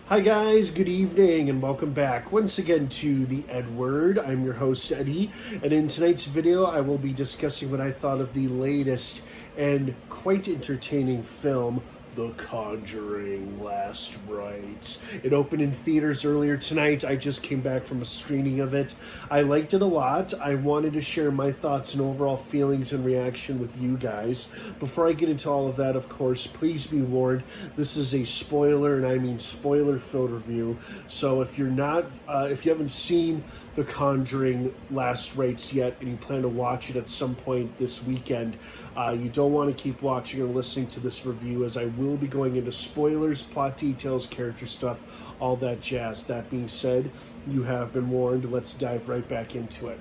Hi guys, good evening and welcome back once again to the EdWord. I'm your host Eddie, and in tonight's video I will be discussing what I thought of the latest and quite entertaining film, The Conjuring Last Rites. It opened in theaters earlier tonight. I just came back from a screening of it. I liked it a lot. I wanted to share my thoughts and overall feelings and reaction with you guys. Before I get into all of that, of course, please be warned, this is a spoiler, and I mean spoiler-filled review. So if you haven't seen The Conjuring Last Rites yet, and you plan to watch it at some point this weekend, you don't want to keep watching or listening to this review, as I will be going into spoilers, plot details, character stuff, all that jazz. That being said, you have been warned. Let's dive right back into it.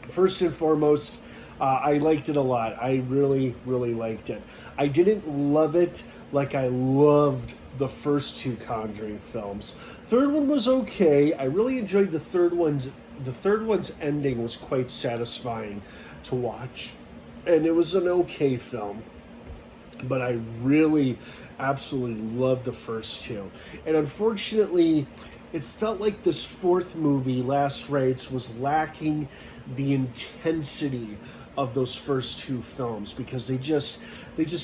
First and foremost, I liked it a lot. I really, really liked it. I didn't love it like I loved the first two Conjuring films. Third one was okay. I really enjoyed the third one's. The third one's ending was quite satisfying to watch, and it was an okay film. But I really, absolutely loved the first two. And unfortunately, it felt like this fourth movie, Last Rites, was lacking the intensity of those first two films, because they just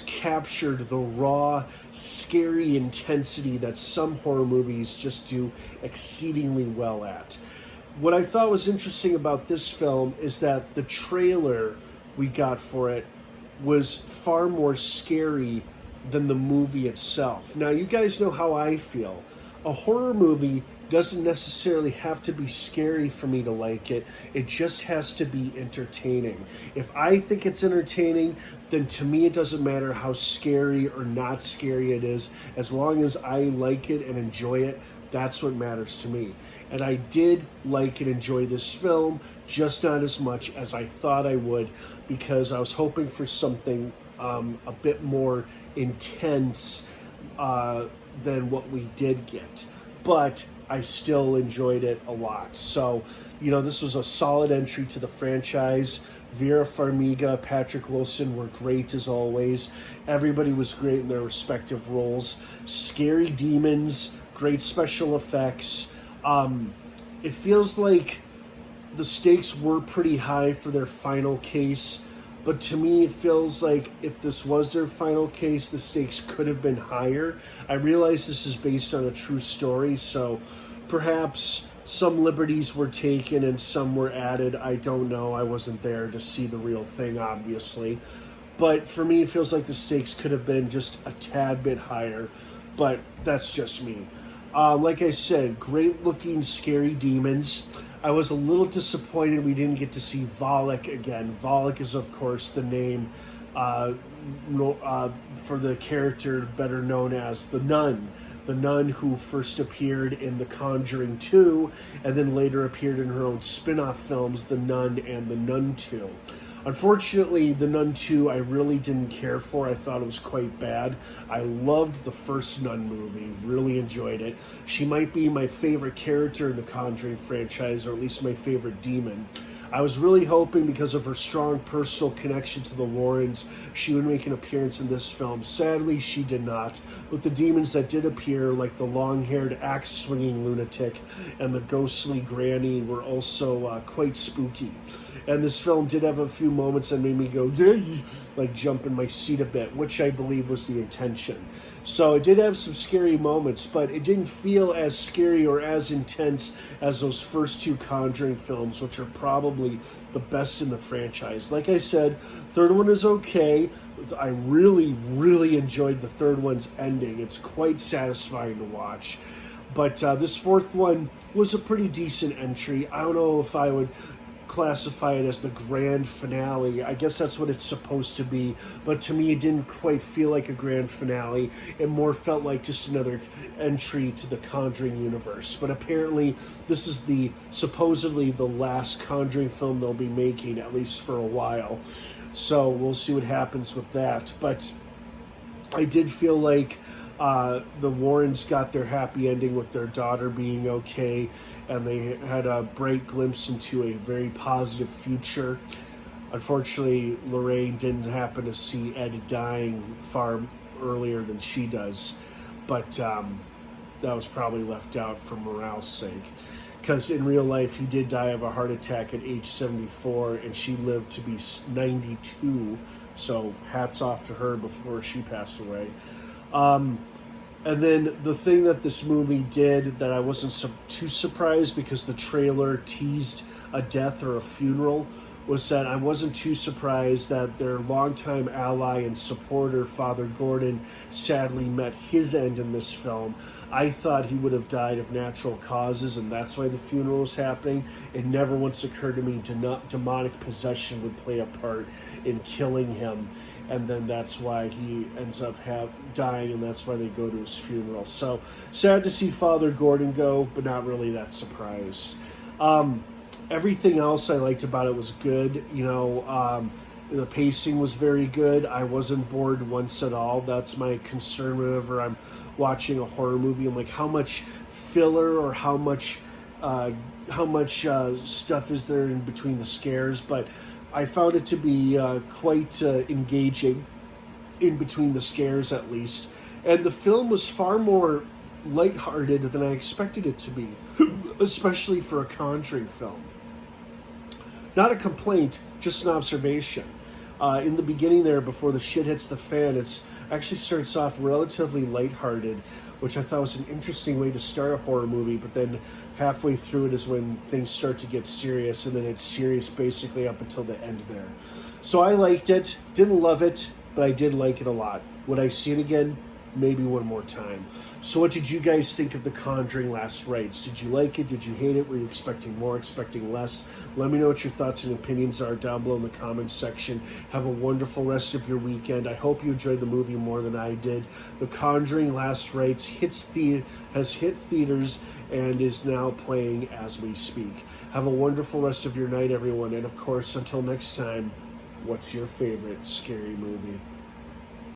captured the raw, scary intensity that some horror movies just do exceedingly well at. What I thought was interesting about this film is that the trailer we got for it was far more scary than the movie itself. Now, you guys know how I feel. A horror movie doesn't necessarily have to be scary for me to like it. It just has to be entertaining. If I think it's entertaining, then to me it doesn't matter how scary or not scary it is. As long as I like it and enjoy it, that's what matters to me. And I did like and enjoy this film, just not as much as I thought I would, because I was hoping for something a bit more intense than what we did get. But I still enjoyed it a lot. So, this was a solid entry to the franchise. Vera Farmiga, Patrick Wilson were great as always. Everybody was great in their respective roles. Scary demons, great special effects. It feels like the stakes were pretty high for their final case, but to me it feels like if this was their final case, the stakes could have been higher. I realize this is based on a true story, so perhaps some liberties were taken and some were added. I don't know. I wasn't there to see the real thing, obviously. But for me, it feels like the stakes could have been just a tad bit higher, but that's just me. Like I said, great-looking, scary demons. I was a little disappointed we didn't get to see Valak again. Valak is, of course, the name for the character better known as the Nun. The Nun who first appeared in The Conjuring 2 and then later appeared in her own spin-off films, The Nun and The Nun 2. Unfortunately, The Nun 2 I really didn't care for. I thought it was quite bad. I loved the first Nun movie, really enjoyed it. She might be my favorite character in the Conjuring franchise, or at least my favorite demon. I was really hoping, because of her strong personal connection to the Warrens, she would make an appearance in this film. Sadly, she did not. But the demons that did appear, like the long-haired axe-swinging lunatic and the ghostly granny, were also quite spooky. And this film did have a few moments that made me go, like jump in my seat a bit, which I believe was the intention. So it did have some scary moments, but it didn't feel as scary or as intense as those first two Conjuring films, which are probably the best in the franchise. Like I said, third one is okay. I really, really enjoyed the third one's ending. It's quite satisfying to watch. But this fourth one was a pretty decent entry. I don't know if I would classify it as the grand finale. I guess that's what it's supposed to be, but to me it didn't quite feel like a grand finale. It more felt like just another entry to the Conjuring universe. But apparently this is supposedly the last Conjuring film they'll be making, at least for a while. So we'll see what happens with that. But I did feel like the Warrens got their happy ending with their daughter being okay, and they had a bright glimpse into a very positive future. Unfortunately, Lorraine didn't happen to see Ed dying far earlier than she does. But that was probably left out for morale's sake. Because in real life, he did die of a heart attack at age 74, and she lived to be 92. So hats off to her before she passed away. And then the thing that this movie did that I wasn't too surprised, because the trailer teased a death or a funeral, was that I wasn't too surprised that their longtime ally and supporter, Father Gordon, sadly met his end in this film. I thought he would have died of natural causes, and that's why the funeral was happening. It never once occurred to me demonic possession would play a part in killing him, and then that's why he ends up dying, and that's why they go to his funeral. So sad to see Father Gordon go, but not really that surprised. Everything else I liked about it was good. The pacing was very good. I wasn't bored once at all. That's my concern whenever I'm watching a horror movie. I'm like, how much filler or how much stuff is there in between the scares? But I found it to be quite engaging in between the scares, at least. And the film was far more lighthearted than I expected it to be, especially for a Conjuring film. Not a complaint, just an observation. In the beginning there, before the shit hits the fan, it actually starts off relatively lighthearted, which I thought was an interesting way to start a horror movie, but then halfway through it is when things start to get serious, and then it's serious basically up until the end there. So I liked it. Didn't love it, but I did like it a lot. Would I see it again? Maybe one more time. So what did you guys think of The Conjuring Last Rites? Did you like it? Did you hate it? Were you expecting more, expecting less? Let me know what your thoughts and opinions are down below in the comments section. Have a wonderful rest of your weekend. I hope you enjoyed the movie more than I did. The Conjuring Last Rites has hit theaters and is now playing as we speak. Have a wonderful rest of your night, everyone. And of course, until next time, what's your favorite scary movie?